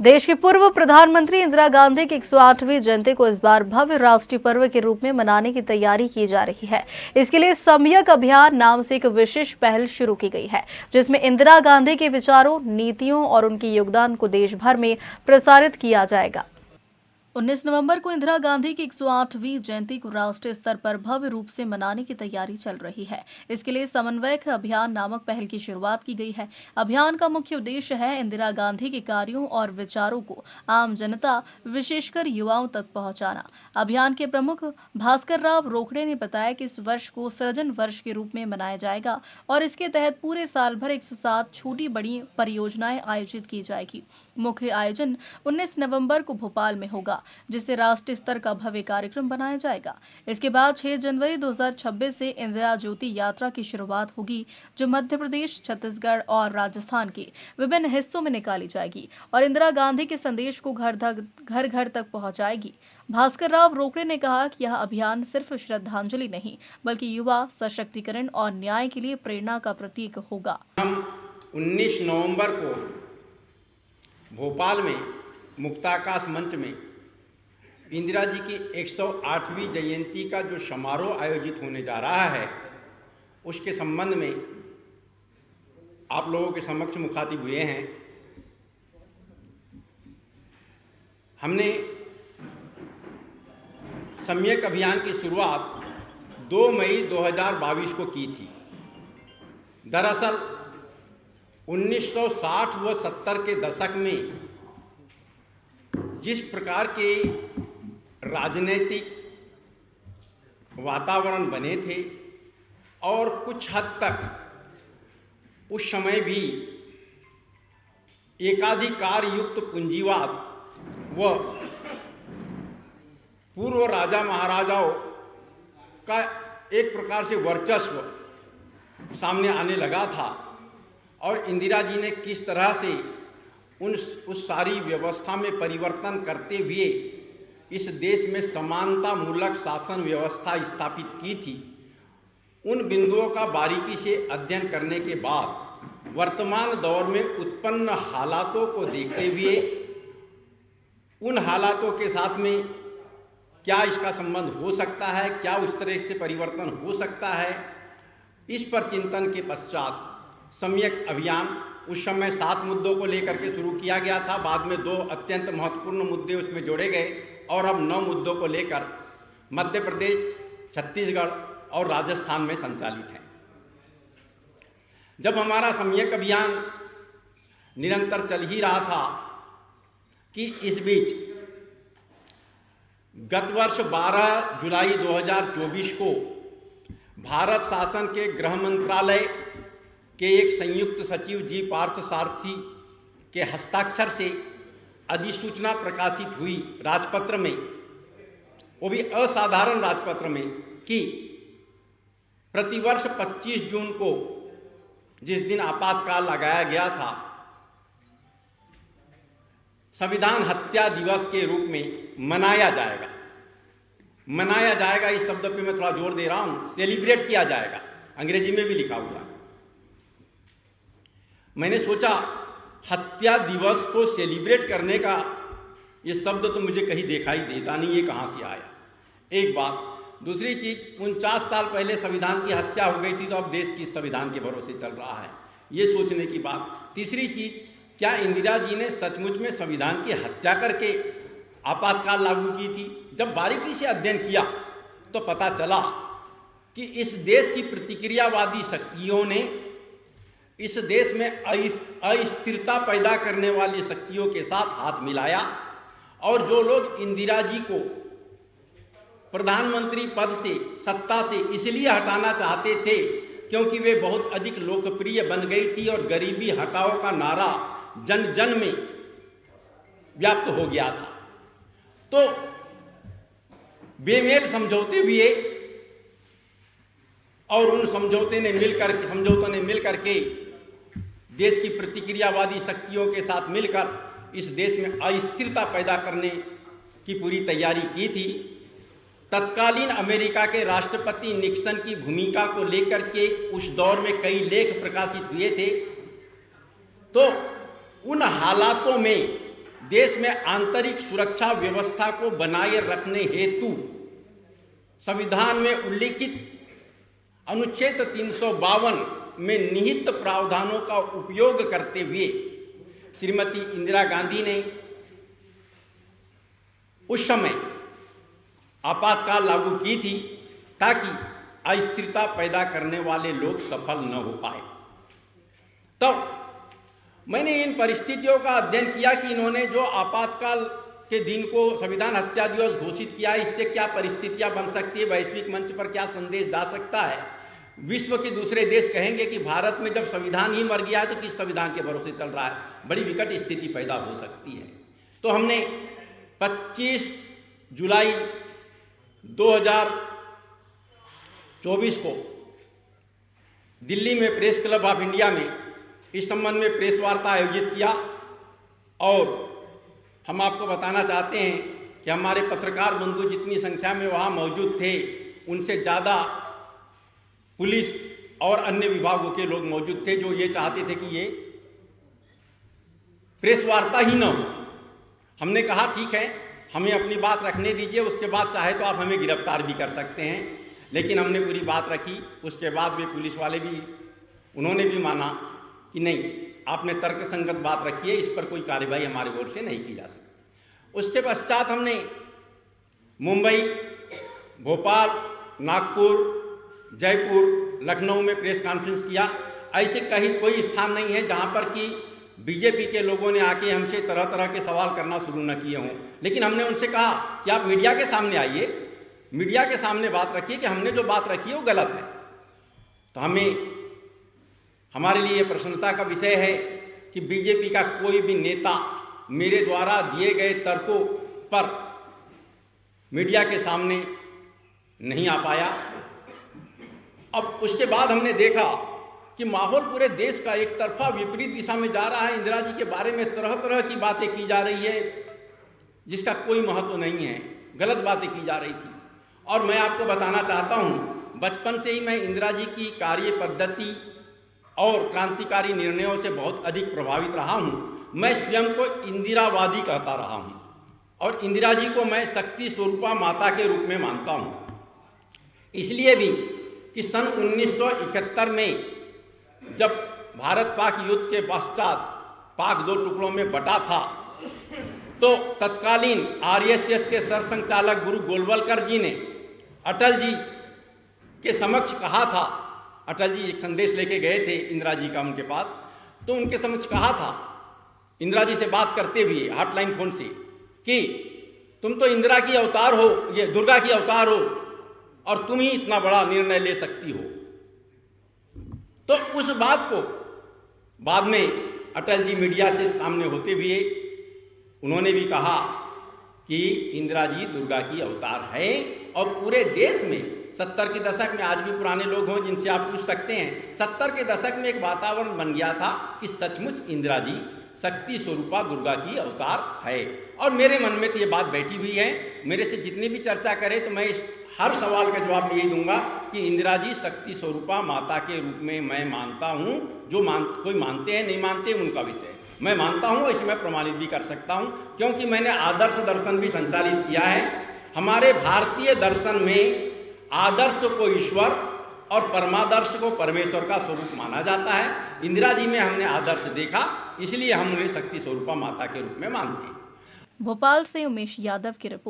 देश की पूर्व प्रधानमंत्री इंदिरा गांधी की 108वीं जयंती को इस बार भव्य राष्ट्रीय पर्व के रूप में मनाने की तैयारी की जा रही है। इसके लिए सम्यक अभियान नाम से एक विशेष पहल शुरू की गई है, जिसमें इंदिरा गांधी के विचारों, नीतियों और उनके योगदान को देश भर में प्रसारित किया जाएगा। 19 नवंबर को इंदिरा गांधी की 108वीं जयंती को राष्ट्रीय स्तर पर भव्य रूप से मनाने की तैयारी चल रही है। इसके लिए समन्वयक अभियान नामक पहल की शुरुआत की गई है। अभियान का मुख्य उद्देश्य है इंदिरा गांधी के कार्यों और विचारों को आम जनता, विशेषकर युवाओं तक पहुंचाना। अभियान के प्रमुख भास्कर राव रोकड़े ने बताया कि इस वर्ष को सृजन वर्ष के रूप में मनाया जाएगा और इसके तहत पूरे साल भर 107 छोटी बड़ी परियोजनाएं आयोजित की जाएगी। मुख्य आयोजन 19 नवंबर को भोपाल में होगा, जिसे राष्ट्रीय स्तर का भव्य कार्यक्रम बनाया जाएगा। इसके बाद 6 जनवरी 2026 से इंदिरा ज्योति यात्रा की शुरुआत होगी, जो मध्य प्रदेश, छत्तीसगढ़ और राजस्थान के विभिन्न हिस्सों में निकाली जाएगी और इंदिरा गांधी के संदेश को घर घर तक पहुंचाएगी। भास्कर राव रोकड़े ने कहा कि यह अभियान सिर्फ श्रद्धांजलि नहीं, बल्कि युवा सशक्तिकरण और न्याय के लिए प्रेरणा का प्रतीक होगा। हम 19 नवंबर को भोपाल में मुक्ताकाश मंच में इंदिरा जी की 108वीं जयंती का जो समारोह आयोजित होने जा रहा है, उसके संबंध में आप लोगों के समक्ष मुखातिब हुए हैं। हमने सम्यक अभियान की शुरुआत 2 मई 2022 को की थी। दरअसल 1960 व 70 के दशक में जिस प्रकार के राजनीतिक वातावरण बने थे और कुछ हद तक उस समय भी एकाधिकार युक्त पूंजीवाद व पूर्व राजा महाराजाओं का एक प्रकार से वर्चस्व सामने आने लगा था और इंदिरा जी ने किस तरह से उस सारी व्यवस्था में परिवर्तन करते हुए इस देश में समानता मूलक शासन व्यवस्था स्थापित की थी, उन बिंदुओं का बारीकी से अध्ययन करने के बाद वर्तमान दौर में उत्पन्न हालातों को देखते हुए उन हालातों के साथ में क्या इसका संबंध हो सकता है, क्या उस तरह से परिवर्तन हो सकता है, इस पर चिंतन के पश्चात सम्यक अभियान उस समय 7 मुद्दों को लेकर के शुरू किया गया था। बाद में 2 अत्यंत महत्वपूर्ण मुद्दे उसमें जोड़े गए और अब 9 मुद्दों को लेकर मध्य प्रदेश, छत्तीसगढ़ और राजस्थान में संचालित है। जब हमारा सम्यक अभियान निरंतर चल ही रहा था कि इस बीच गत वर्ष 12 जुलाई 2024 को भारत शासन के गृह मंत्रालय के एक संयुक्त सचिव जी पार्थ सारथी के हस्ताक्षर से अधिसूचना प्रकाशित हुई राजपत्र में, वो भी असाधारण राजपत्र में, कि प्रतिवर्ष 25 जून को जिस दिन आपातकाल लगाया गया था, संविधान हत्या दिवस के रूप में मनाया जाएगा। मनाया जाएगा इस शब्द पे मैं थोड़ा जोर दे रहा हूं, सेलिब्रेट किया जाएगा, अंग्रेजी में भी लिखा हुआ है। मैंने सोचा हत्या दिवस को सेलिब्रेट करने का ये शब्द तो मुझे कहीं दिखाई देता नहीं, ये कहाँ से आया, एक बात। दूसरी चीज़, 49 साल पहले संविधान की हत्या हो गई थी, तो अब देश किस संविधान के भरोसे चल रहा है, ये सोचने की बात। तीसरी चीज़, क्या इंदिरा जी ने सचमुच में संविधान की हत्या करके आपातकाल लागू की थी? जब बारीकी से अध्ययन किया तो पता चला कि इस देश की प्रतिक्रियावादी शक्तियों ने इस देश में अस्थिरता पैदा करने वाली शक्तियों के साथ हाथ मिलाया और जो लोग इंदिरा जी को प्रधानमंत्री पद से, सत्ता से इसलिए हटाना चाहते थे क्योंकि वे बहुत अधिक लोकप्रिय बन गई थी और गरीबी हटाओ का नारा जन जन में व्याप्त हो गया था, तो बेमेल समझौते हुए और उन समझौतों ने मिलकर के देश की प्रतिक्रियावादी शक्तियों के साथ मिलकर इस देश में अस्थिरता पैदा करने की पूरी तैयारी की थी। तत्कालीन अमेरिका के राष्ट्रपति निक्सन की भूमिका को लेकर के उस दौर में कई लेख प्रकाशित हुए थे। तो उन हालातों में देश में आंतरिक सुरक्षा व्यवस्था को बनाए रखने हेतु संविधान में उल्लिखित अनुच्छेद 352 में निहित प्रावधानों का उपयोग करते हुए श्रीमती इंदिरा गांधी ने उस समय आपातकाल लागू की थी ताकि अस्थिरता पैदा करने वाले लोग सफल न हो पाए। तब मैंने इन परिस्थितियों का अध्ययन किया कि इन्होंने जो आपातकाल के दिन को संविधान हत्या दिवस घोषित किया, इससे क्या परिस्थितियां बन सकती है, वैश्विक मंच पर क्या संदेश जा सकता है। विश्व के दूसरे देश कहेंगे कि भारत में जब संविधान ही मर गया है तो किस संविधान के भरोसे चल रहा है, बड़ी विकट स्थिति पैदा हो सकती है। तो हमने 25 जुलाई 2024 को दिल्ली में प्रेस क्लब ऑफ इंडिया में इस संबंध में प्रेस वार्ता आयोजित किया और हम आपको बताना चाहते हैं कि हमारे पत्रकार बंधु जितनी संख्या में वहाँ मौजूद थे उनसे ज़्यादा पुलिस और अन्य विभागों के लोग मौजूद थे जो ये चाहते थे कि ये प्रेस वार्ता ही न हो। हमने कहा ठीक है, हमें अपनी बात रखने दीजिए, उसके बाद चाहे तो आप हमें गिरफ्तार भी कर सकते हैं। लेकिन हमने पूरी बात रखी। उसके बाद वे पुलिस वाले भी, उन्होंने भी माना कि नहीं, आपने तर्कसंगत बात रखी है, इस पर कोई कार्रवाई हमारे ओर से नहीं की जा सकती। उसके पश्चात हमने मुंबई, भोपाल, नागपुर, जयपुर, लखनऊ में प्रेस कॉन्फ्रेंस किया। ऐसे कहीं कोई स्थान नहीं है जहाँ पर कि बीजेपी के लोगों ने आके हमसे तरह तरह के सवाल करना शुरू न किए हों। लेकिन हमने उनसे कहा कि आप मीडिया के सामने आइए, मीडिया के सामने बात रखिए कि हमने जो बात रखी है वो गलत है। तो हमारे लिए प्रसन्नता का विषय है कि बीजेपी का कोई भी नेता मेरे द्वारा दिए गए तर्कों पर मीडिया के सामने नहीं आ पाया। अब उसके बाद हमने देखा कि माहौल पूरे देश का एक तरफा विपरीत दिशा में जा रहा है। इंदिरा जी के बारे में तरह तरह की बातें की जा रही है जिसका कोई महत्व नहीं है, गलत बातें की जा रही थी। और मैं आपको बताना चाहता हूँ, बचपन से ही मैं इंदिरा जी की कार्य पद्धति और क्रांतिकारी निर्णयों से बहुत अधिक प्रभावित रहा हूँ। मैं स्वयं को इंदिरावादी कहता रहा हूँ और इंदिरा जी को मैं शक्ति स्वरूपा माता के रूप में मानता हूँ। इसलिए भी कि सन 1971 में जब भारत पाक युद्ध के पश्चात पाक दो टुकड़ों में बटा था तो तत्कालीन आरएसएस के सरसंघचालक गुरु गोलवलकर जी ने अटल जी के समक्ष कहा था, अटल जी एक संदेश लेके गए थे इंदिरा जी का उनके पास, तो उनके समक्ष कहा था इंदिरा जी से बात करते हुए हॉटलाइन फोन से कि तुम तो इंदिरा की अवतार हो, ये दुर्गा की अवतार हो और तुम ही इतना बड़ा निर्णय ले सकती हो। तो उस बात को बाद में अटल जी मीडिया से सामने होते हुए उन्होंने भी कहा कि इंदिरा जी दुर्गा की अवतार है। और पूरे देश में 70 के दशक में, आज भी पुराने लोग हों जिनसे आप पूछ सकते हैं, 70 के दशक में एक वातावरण बन गया था कि सचमुच इंदिरा जी शक्ति स्वरूपा दुर्गा की अवतार है। और मेरे मन में तो ये बात बैठी हुई है। मेरे से जितनी भी चर्चा करे तो मैं हर सवाल का जवाब यही दूंगा कि इंदिरा जी शक्ति स्वरूपा माता के रूप में मैं मानता हूँ। जो कोई मानते हैं नहीं मानते उनका विषय, मैं मानता हूँ, इसे मैं प्रमाणित भी कर सकता हूँ क्योंकि मैंने आदर्श दर्शन भी संचालित किया है। हमारे भारतीय दर्शन में आदर्श को ईश्वर और परमादर्श को परमेश्वर का स्वरूप माना जाता है। इंदिरा जी में हमने आदर्श देखा, इसलिए हम उन्हें शक्ति स्वरूपा माता के रूप में मानते हैं। भोपाल से उमेश यादव की रिपोर्ट।